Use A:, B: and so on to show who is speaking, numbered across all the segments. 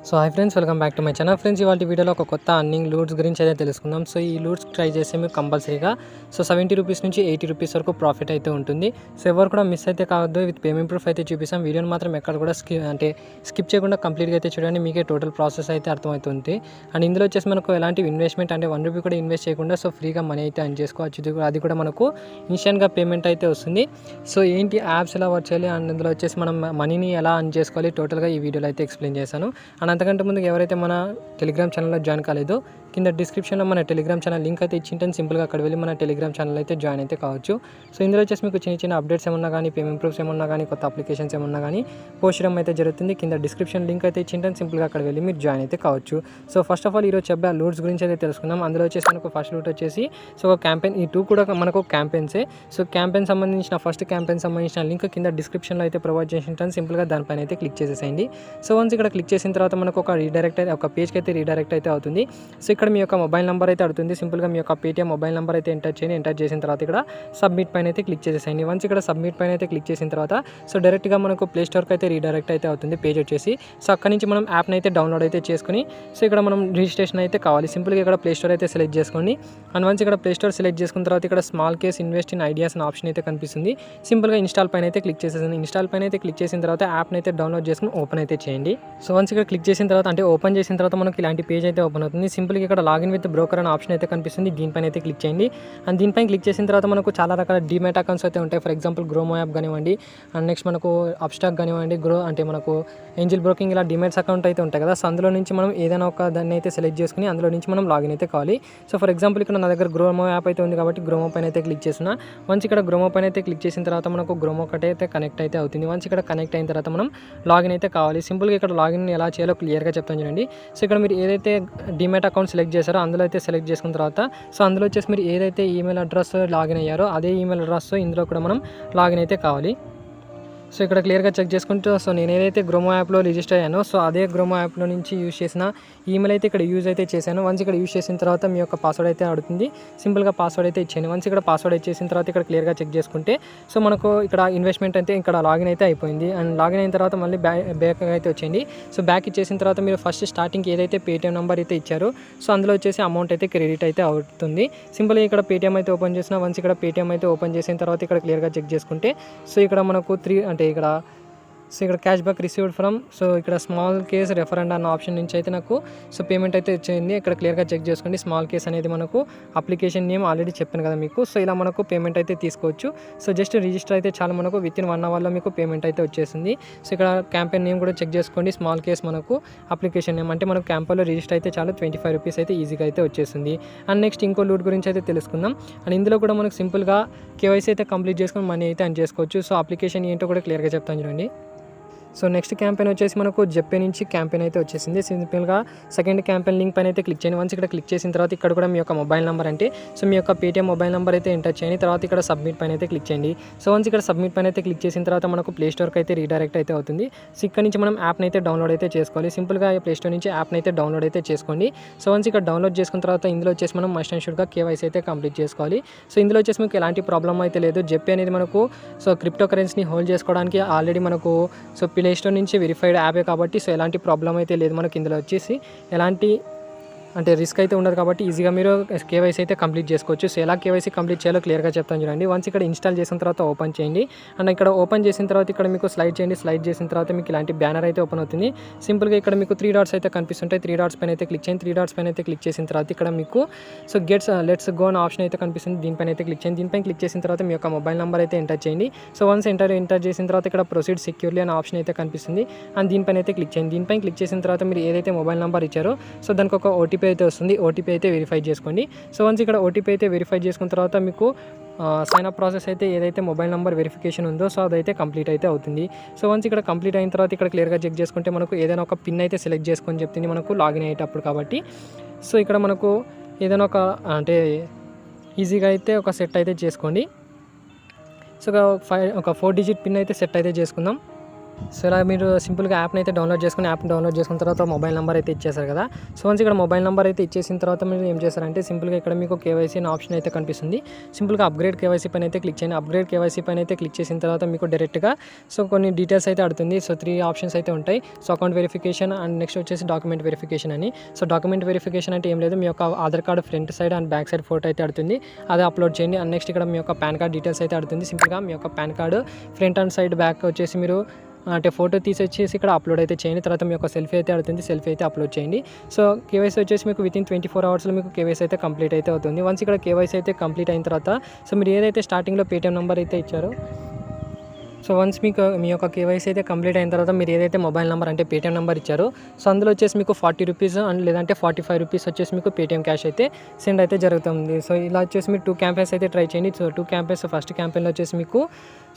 A: So hi friends, welcome back to my channel. Friends, ఇవాళ వీడియోలో ఒక కొత్త అర్నింగ్ లూట్స్ గురించి అయితే తెలుసుకుందాం. సో ఈ లూట్స్ ట్రై చేస్తే మీకు కంపల్సరీగా 70 రూపీస్ నుంచి 80 రూపీస్ వరకు ప్రాఫిట్ అయితే ఉంటుంది. సో ఎవరు కూడా మిస్ అయితే కావద్దు. విత్ పేమెంట్ ప్రూఫ్ అయితే చూపిస్తాం. వీడియోని మాత్రం ఎక్కడ కూడా స్కిప్ చేయకుండా కంప్లీట్గా అయితే చూడండి. మీకే టోటల్ ప్రాసెస్ అయితే అర్థమవుతుంది. అండ్ ఇందులో వచ్చేసి మనకు ఎలాంటి ఇన్వెస్ట్మెంట్ అంటే 1 రూపీ కూడా ఇన్వెస్ట్ చేయకుండా సో ఫ్రీగా మనీ అయితే అర్న్ చేసుకోవచ్చు. అది కూడా మనకు ఇన్స్టెంట్గా పేమెంట్ అయితే వస్తుంది. సో ఏంటి యాప్స్ ఎలా వర్క్ చేయాలి అండ్ ఇందులో వచ్చేసి మనం మనీని ఎలా అర్న్ చేసుకోవాలి టోటల్గా ఈ వీడియోలో అయితే ఎక్స్ప్లెయిన్ చేశాను. అండ్ అంతకంటే ముందు ఎవరైతే మన టెలిగ్రామ్ ఛానల్లో జాయిన్ కాలేదో కింద డిస్క్రిప్షన్లో మన టెలిగ్రామ్ ఛానల్ లింక్ అయితే ఇచ్చింటాను. సింపుల్గా అక్కడ వెళ్ళి మన టెలిగ్రామ్ ఛానల్ అయితే జాయిన్ అయితే కావచ్చు. సో ఇందులో వచ్చేసి మీకు చిన్న అప్డేట్స్ ఏమన్నా కానీ, పేమెంట్ ప్రూఫ్స్ ఏమన్నా కానీ, కొత్త అప్లికేషన్స్ ఏమన్నా కానీ పోస్ట్ చేయడం అయితే జరుగుతుంది. కింద డిస్క్రిప్షన్ లింక్ అయితే ఇచ్చింటాను. సింపుల్గా అక్కడ వెళ్ళి మీరు జాయిన్ అయితే కావచ్చు. సో ఫస్ట్ ఆఫ్ ఆల్ ఈరోజు చెప్పే లూట్స్ గురించి అయితే తెలుసుకుందాం. అందులో వచ్చేసి మనకు ఫస్ట్ లూట్ వచ్చేసి సో ఒక క్యాంపెయిన్, ఈ 2 కూడా మనకు క్యాంపెయిన్సే. సో క్యాంపెయిన్ సంబంధించిన ఫస్ట్ క్యాంపెయిన్ సంబంధించిన లింక్ కింద డిస్క్రిప్షన్లో అయితే ప్రొవైడ్ చేసి ఉంటాను. సింపుల్గా దానిపైన అయితే క్లిక్ చేసేసేయండి. సో వన్స్ ఇక్కడ క్లిక్ చేసిన తర్వాత మనకు ఒక పేజ్కి అయితే రీడైరెక్ట్ అయితే అవుతుంది. సో ఇక్కడ మీ యొక్క మొబైల్ నెంబర్ అయితే అడుగుతుంది. సింపుల్గా మీ యొక్క పేటీఎం మొబైల్ నెంబర్ అయితే ఎంటర్ చేయండి. ఎంటర్ చేసిన తర్వాత ఇక్కడ సబ్మిట్ పైన అయితే క్లిక్ చేసేసేయండి. వన్స్ ఇక్కడ సబ్మిట్ పైన అయితే క్లిక్ చేసిన తర్వాత సో డైరెక్ట్గా మనకు ప్లే స్టోర్కి అయితే రీడైరెక్ట్ అయితే అవుతుంది పేజ్ వచ్చేసి. సో అక్కడ నుంచి మనం యాప్ని అయితే డౌన్లోడ్ అయితే చేసుకుని సో ఇక్కడ మనం రిజిస్ట్రేషన్ అయితే కావాలి. సింపుల్గా ఇక్కడ ప్లే స్టోర్ అయితే సెలెక్ట్ చేసుకోండి. అండ్ వన్స్ ఇక్కడ ప్లే స్టోర్ సెలెక్ట్ చేసుకున్న తర్వాత ఇక్కడ small case invest in ideas అనే ఆప్షన్ అయితే కనిపిస్తుంది. సింపుల్గా ఇన్స్టాల్ పైన అయితే క్లిక్ చేసేసింది. ఇన్స్టాల్ పైన అయితే క్లిక్ చేసిన తర్వాత యాప్ని అయితే డౌన్లోడ్ చేసుకుని ఓపెన్ అయితే చేయండి. సో వన్స్ ఇక్కడ క్లిక్ చేసిన తర్వాత అంటే ఓపెన్ చేసిన తర్వాత మనకి ఇలాంటి పేజ్ అయితే ఓపెన్ అవుతుంది. సింపుల్గా ఇక్కడ లాగిన్ విత్ బ్రోకర్ అనే ఆప్షన్ అయితే కనిపిస్తుంది. దీనిపైన అయితే క్లిక్ చేయండి. అండ్ దీనిపైన క్లిక్ చేసిన తర్వాత మనకు చాలా రకాల డీమ్యాట్ అకౌంట్స్ అయితే ఉంటాయి. ఫర్ ఎగ్జాంపుల్ గ్రోమో యాప్ కానివ్వండి, అండ్ నెక్స్ట్ మనకు అప్స్టాక్ కానివ్వండి, మనకు ఏంజిల్ బ్రోకింగ్ ఇలా డీమ్యాట్స్ అకౌంట్ అయితే ఉంటాయి కదా. సో అందులో నుంచి మనం ఏదైనా ఒక దాన్ని అయితే సెలెక్ట్ చేసుకుని అందులో నుంచి మనం లాగిన్ అయితే కావాలి. సో ఫర్ ఎగ్జాంపుల్ ఇక్కడ నా దగ్గర గ్రోమో యాప్ అయితే ఉంది కాబట్టి గ్రోమో పైన అయితే క్లిక్ చేస్తున్నా. వన్స్ ఇక్కడ గ్రోమో పైన అయితే క్లిక్ చేసిన తర్వాత మనకు గ్రోమో ఒకటి అయితే కనెక్ట్ అయితే అవుతుంది. వన్స్ ఇక్కడ కనెక్ట్ అయిన తర్వాత మనం లాగిన్ అయితే కావాలి. సింపుల్గా ఇక్కడ లాగిన్ ఎలా చేయాలో క్లియర్గా చెప్తాను చూడండి. సో ఇక్కడ మీరు ఏదైతే డీమ్యాట్ అకౌంట్ సెలెక్ట్ చేశారో అందులో అయితే సెలెక్ట్ చేసుకున్న తర్వాత సో అందులో వచ్చేసి మీరు ఏదైతే ఈమెయిల్ అడ్రస్ లాగిన్ అయ్యారో అదే ఈమెయిల్ అడ్రస్ ఇందులో కూడా మనం లాగిన్ అయితే కావాలి. సో ఇక్కడ క్లియర్గా చెక్ చేసుకుంటూ సో నేను ఏదైతే గ్రోమో యాప్లో రిజిస్టర్ అయ్యానో సో అదే గ్రోమో యాప్లో నుంచి యూజ్ చేసిన ఈమెయిల్ అయితే ఇక్కడ యూజ్ అయితే చేశాను. వన్స్ ఇక్కడ యూజ్ చేసిన తర్వాత మీ యొక్క పాస్వర్డ్ అయితే అడుగుతుంది. సింపుల్గా పాస్వర్డ్ అయితే ఇచ్చాను. వన్స్ ఇక్కడ పాస్వర్డ్ ఇచ్చేసిన తర్వాత ఇక్కడ క్లియర్గా చెక్ చేసుకుంటే సో మనకు ఇక్కడ ఇన్వెస్ట్మెంట్ అయితే ఇక్కడ లాగిన్ అయితే అయిపోయింది. అండ్ లాగిన్ అయిన తర్వాత మళ్ళీ బ్యాక్ అయితే వచ్చింది. సో బ్యాక్ ఇచ్చేసిన తర్వాత మీరు ఫస్ట్ స్టార్టింగ్ ఏదైతే పేటీఎం నెంబర్ అయితే ఇచ్చారో సో అందులో వచ్చేసి అమౌంట్ అయితే క్రెడిట్ అయితే అవుతుంది. సింపుల్గా ఇక్కడ పేటీఎం అయితే ఓపెన్ చేసిన వన్స్ ఇక్కడ పేటీఎం అయితే ఓపెన్ చేసిన తర్వాత ఇక్కడ క్లియర్గా చెక్ చేసుకుంటే సో ఇక్కడ మనకు ఇక్కడ cash back received from so ఇక్కడ స్మాల్ కేస్ రెఫరెండ్ అన్న ఆప్షన్ నుంచి అయితే నాకు సో పేమెంట్ అయితే వచ్చింది. ఇక్కడ క్లియర్గా చెక్ చేసుకోండి. స్మాల్ కేస్ అనేది మనకు అప్లికేషన్ నేమ్ ఆల్రెడీ చెప్పాను కదా మీకు. సో ఇలా మనకు పేమెంట్ అయితే తీసుకోవచ్చు. సో జస్ట్ రిజిస్టర్ అయితే చాలా మనకు వితిన్ 1 అవర్లో మీకు పేమెంట్ అయితే వచ్చేసింది. సో ఇక్కడ క్యాంపెయిన్ నేమ్ కూడా చెక్ చేసుకోండి. స్మాల్ కేస్ మనకు అప్లికేషన్ నేమ్ అంటే మనకు క్యాంపెయిన్లో రిజిస్టర్ అయితే చాలు 25 రూపీస్ అయితే ఈజీగా అయితే వచ్చేసింది. అండ్ నెక్స్ట్ ఇంకో లూట్ గురించి అయితే తెలుసుకుందాం. అండ్ ఇందులో కూడా మనకు సింపుల్గా కేవైసీ అయితే కంప్లీట్ చేసుకొని మనీ అయితే అర్న్ చేసుకోవచ్చు. సో అప్లికేషన్ ఏంటో కూడా క్లియర్గా చెప్తాను చూడండి. సో నెక్స్ట్ క్యాంపెయిన్ వచ్చేసి మనకు జెప్పే నుంచి క్యాంపెయిన్ అయితే వచ్చేసింది. సింపుల్గా సెకండ్ క్యాంపెయిన్ లింక్ పైన అయితే క్లిక్ చేయండి. వన్స్ ఇక్కడ క్లిక్ చేసిన తర్వాత ఇక్కడ కూడా మీ యొక్క మొబైల్ నెంబర్ అంటే సో మీ యొక్క పేటీఎం మొబైల్ నెంబర్ అయితే ఎంటర్ చేయండి. తర్వాత ఇక్కడ సబ్మిట్ పైన అయితే క్లిక్ చేయండి. సో వన్స్ ఇక్కడ సబ్మిట్ పైన అయితే క్లిక్ చేసిన తర్వాత మనకు ప్లే స్టోర్కి అయితే రీడైరెక్ట్ అయితే అవుతుంది. సో ఇక్కడ నుంచి మనం యాప్ని అయితే డౌన్లోడ్ అయితే చేసుకోవాలి. సింపుల్గా ప్లే స్టోర్ నుంచి యాప్ని అయితే డౌన్లోడ్ అయితే చేసుకోండి. సో వన్స్ ఇక్కడ డౌన్లోడ్ చేసుకున్న తర్వాత ఇందులో వచ్చేసి మనం మస్ట్ అండ్ షుడ్గా కేవైసీ అయితే కంప్లీట్ చేసుకోవాలి. సో ఇందులో వచ్చేసి మీకు ఎలాంటి ప్రాబ్లం అయితే లేదు. జెప్పే అనేది మనకు సో క్రిప్టో కరెన్సీని హోల్డ్ చేసుకోవడానికి ఆల్రెడీ మనకు సో ప్లే స్టోర్ నుంచి వెరిఫైడ్ యాపే కాబట్టి సో ఎలాంటి ప్రాబ్లం అయితే లేదు. మనకి ఇందులో వచ్చేసి ఎలాంటి రిస్క్ అయితే ఉండదు కాబట్టి ఈజీగా మీరు కేవైసీ అయితే కంప్లీట్ చేసుకోవచ్చు. సో ఎలా కేవైసీ కంప్లీట్ చేయాలో క్లియర్గా చెప్తాను చూడండి. వన్స్ ఇక్కడ ఇన్స్టాల్ చేసిన తర్వాత ఓపెన్ చేయండి. అండ్ ఇక్కడ ఓపెన్ చేసిన తర్వాత ఇక్కడ మీకు స్లైడ్ చేయండి. స్లైడ్ చేసిన తర్వాత మీకు ఇలాంటి బ్యానర్ అయితే ఓపెన్ అవుతుంది. సింపుల్గా ఇక్కడ మీకు 3 డాట్స్ అయితే కనిపిస్తుంటాయి. 3 డాట్స్ పైన అయితే క్లిక్ చేయండి. 3 డాట్స్ పైన అయితే క్లిక్ చేసిన తర్వాత ఇక్కడ మీకు సో లెట్స్ గో అనే ఆప్షన్ అయితే కనిపిస్తుంది. దీనిపైన అయితే క్లిక్ చేయండి. దీనిపైన క్లిక్ చేసిన తర్వాత మీ యొక్క మొబైల్ నెంబర్ అయితే ఎంటర్ చేయండి. సో వన్స్ ఎంటర్ చేసిన తర్వాత ఇక్కడ ప్రొసీడ్ సెక్యూర్లీ అనే ఆప్షన్ అయితే కనిపిస్తుంది. అండ్ దీనిపైన అయితే క్లిక్ చేయండి. దీనిపైన క్లిక్ చేసిన తర్వాత మీరు ఏదైతే మొబైల్ నెంబర్ ఇచ్చారో సో దానికి ఒక ఓటీపీ అయితే వస్తుంది. ఓటీపీ అయితే వెరిఫై చేసుకోండి. సో వన్స్ ఇక్కడ ఓటీపీ అయితే వెరిఫై చేసుకున్న తర్వాత మీకు సైన్ అప్ ప్రాసెస్ అయితే ఏదైతే మొబైల్ నెంబర్ వెరిఫికేషన్ ఉందో సో అదైతే కంప్లీట్ అయితే అవుతుంది. సో వన్స్ ఇక్కడ కంప్లీట్ అయిన తర్వాత ఇక్కడ క్లియర్గా చెక్ చేసుకుంటే మనకు ఏదైనా ఒక పిన్ అయితే సెలెక్ట్ చేసుకొని చెప్తుంది మనకు లాగిన్ అయ్యేటప్పుడు కాబట్టి. సో ఇక్కడ మనకు ఏదైనా ఈజీగా అయితే ఒక సెట్ అయితే చేసుకోండి. సో ఒక 4 డిజిట్ పిన్ అయితే సెట్ అయితే చేసుకుందాం. సో ఇలా మీరు సింపుల్గా యాప్ని అయితే డౌన్లోడ్ చేసుకున్న తర్వాత మొబైల్ నెంబర్ అయితే ఇచ్చేసారు కదా. సో వన్స్ ఇక్కడ మొబైల్ నెంబర్ అయితే ఇచ్చేసిన తర్వాత మీరు ఏం చేస్తారంటే సింపుల్గా ఇక్కడ మీకు కేవైసీ అనే ఆప్షన్ అయితే కనిపిస్తుంది. సింపుల్గా అప్గ్రేడ్ కేవైసీ పైన అయితే క్లిక్ చేయండి. అప్గ్రేడ్ కేవైసీ పైన అయితే క్లిక్ చేసిన తర్వాత మీకు డైరెక్ట్గా సో కొన్ని డీటెయిల్స్ అయితే అడుగుతుంది. సో 3 ఆప్షన్స్ అయితే ఉంటాయి. So account verification and next వచ్చేసి డాక్యుమెంట్ వెరిఫికేషన్ అని. సో డాక్యుమెంట్ వెరిఫికేషన్ అంటే ఏం లేదు, మీ యొక్క Aadhaar card front side and back side photo అయితే అడుగుతుంది, అదే అప్లోడ్ చేయండి. అండ్ నెక్స్ట్ ఇక్కడ మీ యొక్క పాన్ కార్డ్ డీటెయిల్స్ అయితే అడుగుతుంది. సింపుల్గా మీ యొక్క pan card front and side back వచ్చేసి మీరు అంటే ఫోటో తీసేసి ఇక్కడ అప్లోడ్ అయితే చేయండి. తర్వాత మీ యొక్క సెల్ఫీ అయితే అడుగుతుంది, సెల్ఫీ అయితే అప్లోడ్ చేయండి. సో కేవైసీ వచ్చేసి మీకు వితిన్ 24 అవర్స్లో మీకు కేవైసీ అయితే కంప్లీట్ అయితే అవుతుంది. వన్స్ ఇక్కడ కేవైసీ అయితే కంప్లీట్ అయిన తర్వాత సో మీరు ఏదైతే స్టార్టింగ్లో పేటీఎం నెంబర్ అయితే ఇచ్చారో సో వన్స్ మీకు మీ యొక్క కేవైసీ అయితే కంప్లీట్ అయిన తర్వాత మీరు ఏదైతే మొబైల్ నెంబర్ అంటే పేటీఎం నెంబర్ ఇచ్చారో సో అందులో వచ్చేసి మీకు 40 రూపీస్ అండ్ లేదంటే 45 రూపీస్ వచ్చేసి మీకు పేటీఎం క్యాష్ అయితే సెండ్ అయితే జరుగుతుంది. సో ఇలా వచ్చేసి మీరు 2 క్యాంపెయిన్స్ అయితే ట్రై చేయండి. సో 2 క్యాంపెయిన్స్ ఫస్ట్ క్యాంపెయిన్లో వచ్చేసి మీకు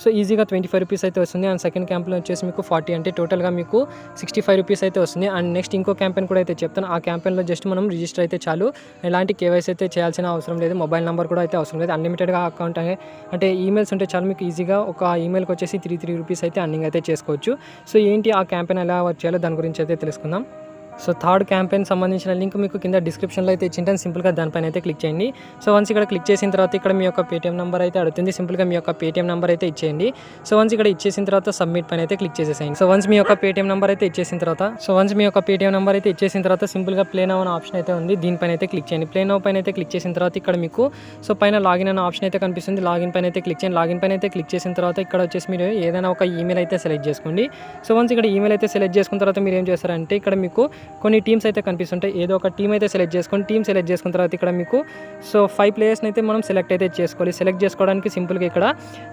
A: సో ఈజీగా 25 రూపీస్ అయితే వస్తుంది. అండ్ సెకండ్ క్యాంపెయిన్లో వచ్చేసి మీకు 40 అంటే టోటల్గా మీకు 65 రూపీస్ అయితే వస్తుంది. అండ్ నెక్స్ట్ ఇంకో క్యాంపెయిన్ కూడా అయితే చెప్తాను. ఆ క్యాంపెయిన్లో జస్ట్ మనం రిజిస్టర్ అయితే చాలు, ఎలాంటి కేవైసీ అయితే చేయాల్సిన అవసరం లేదు, మొబైల్ నెంబర్ కూడా అయితే అవసరం లేదు. అన్లిమిటెడ్గా అకౌంట్ అంటే ఈమెయిల్స్ ఉంటే చాలు, మీకు ఈజీగా ఒక ఈమెయిల్కి వచ్చేసి 3 రూపీస్ అయితే అర్నింగ్ అయితే చేసుకోవచ్చు. సో ఏంటి ఆ క్యాంపెయిన్ ఎలా చేయాలో దాని గురించి అయితే తెలుసుకుందాం. సో థర్డ్ క్యాంపెయిన్ సంబంధించిన లింక్ మీకు కింద డిస్క్రిప్షన్లో అయితే ఇచ్చింటాను, సింపుల్గా దానిపైన అయితే క్లిక్ చేయండి. సో వన్స్ ఇక్కడ క్లిక్ చేసిన తర్వాత ఇక్కడ మీ యొక్క పేటీఎం నెంబర్ అయితే అడుగుతుంది, సింపుల్గా మీ యొక్క పేటీఎం నెంబర్ అయితే ఇచ్చేయండి. సో వన్స్ ఇక్కడ ఇచ్చేసిన తర్వాత సబ్మిట్ పైన అయితే క్లిక్ చేసేసేయండి. సో వన్స్ మీ యొక్క పేటీఎం నెంబర్ అయితే ఇచ్చేసిన తర్వాత సింపుల్గా ప్లే నౌ అనే ఆప్షన్ అయితే ఉంది, దీనిపైన అయితే క్లిక్ చేయండి. ప్లే నౌ పైన అయితే క్లిక్ చేసిన తర్వాత ఇక్కడ మీకు సో పైన లాగిన్ అనే ఆప్షన్ అయితే కనిపిస్తుంది, లాగిన్ పైన అయితే క్లిక్ చేయండి. లాగిన్ పైన అయితే క్లిక్ చేసిన తర్వాత ఇక్కడ వచ్చేసి మీరు ఏదైనా ఒక ఈమెయిల్ అయితే సెలెక్ట్ చేసుకోండి. సో వన్స్ ఇక్కడ ఈమెయిల్ అయితే సెలెక్ట్ చేసుకున్న తర్వాత మీరు ఏం చేస్తారంటే ఇక్కడ మీకు కొన్ని టీమ్స్ అయితే కనిపిస్తుంటాయి, ఏదో ఒక టీం అయితే సెలెక్ట్ చేసుకోండి. టీం సెలెక్ట్ చేసుకున్న తర్వాత ఇక్కడ మీకు సో 5 ప్లేయర్స్ని అయితే మనం సెలెక్ట్ అయితే చేసుకోవాలి. సెలెక్ట్ చేసుకోవడానికి సింపుల్గా ఇక్కడ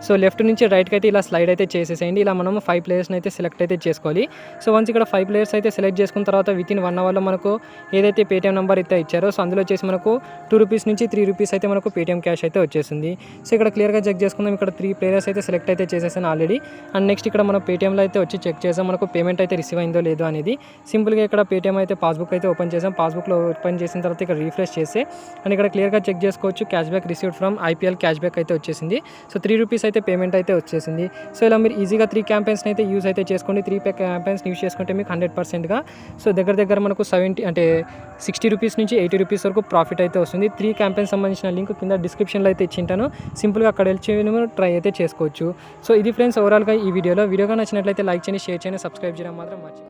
A: సో లెఫ్ట్ నుంచి రైట్కి అయితే ఇలా స్లైడ్ అయితే చేసేసేయండి. ఇలా మనం 5 ప్లేయర్స్ని అయితే సెలెక్ట్ అయితే చేసుకోవాలి. సో వన్స్ ఇక్కడ 5 ప్లేయర్స్ అయితే సెలెక్ట్ చేసుకున్న తర్వాత వితిన్ 1 అవర్లో మనకు ఏదైతే పేటీఎం నెంబర్ అయితే ఇచ్చారో సో అందులో వచ్చేసి మనకు 2 రూపీస్ నుంచి 3 రూపీస్ అయితే మనకు పేటీఎం క్యాష్ అయితే వచ్చేసింది. సో ఇక్కడ క్లియర్గా చెక్ చేసుకుందాం. ఇక్కడ 3 ప్లేయర్స్ అయితే సెలెక్ట్ అయితే చేసేసాను ఆల్రెడీ. అండ్ నెక్స్ట్ ఇక్కడ మనం పేటీఎంలో అయితే వచ్చి చెక్ చేసాం మనకు పేమెంట్ అయితే రిసీవ్ అయిందో లేదో అనేది. సింపుల్గా ఇక్కడ పేటీఎం అయితే పాస్బుక్ అయితే ఓపెన్ చేసాం. పాస్బుక్లో ఓపెన్ చేసిన తర్వాత ఇక్కడ రీఫ్రెష్ చేసి అండ్ ఇక్కడ క్లియర్గా చెక్ చేసుకోవచ్చు, cash back received from IPL cash back అయితే వచ్చేసింది. సో 3 రూపీస్ అయితే పేమెంట్ అయితే వచ్చేసింది. సో ఇలా మీరు ఈజీగా 3 క్యాంపెయిన్స్ని అయితే యూజ్ అయితే చేసుకోండి. 3 క్యాంపెయిన్స్ యూజ్ చేసుకుంటే మీకు 100%గా సో దగ్గర మనకు 60 రూపీస్ నుంచి 80 రూపీస్ వరకు ప్రాఫిట్ అయితే వస్తుంది. 3 క్యాంపెయిన్స్ సంబంధించిన లింక్ కింద డిస్క్రిప్షన్లో అయితే ఇచ్చింటాను, సింపుల్గా అక్కడ వెళ్ళి ట్రై అయితే చేసుకోవచ్చు. సో ఇది ఫ్రెండ్స్ ఓవరాల్గా ఈ వీడియోగా నచ్చినట్లయితే లైక్ చేయండి, షేర్ చేయండి, సబ్స్క్రైబ్ చేయడం మాత్రం మర్చిపోండి.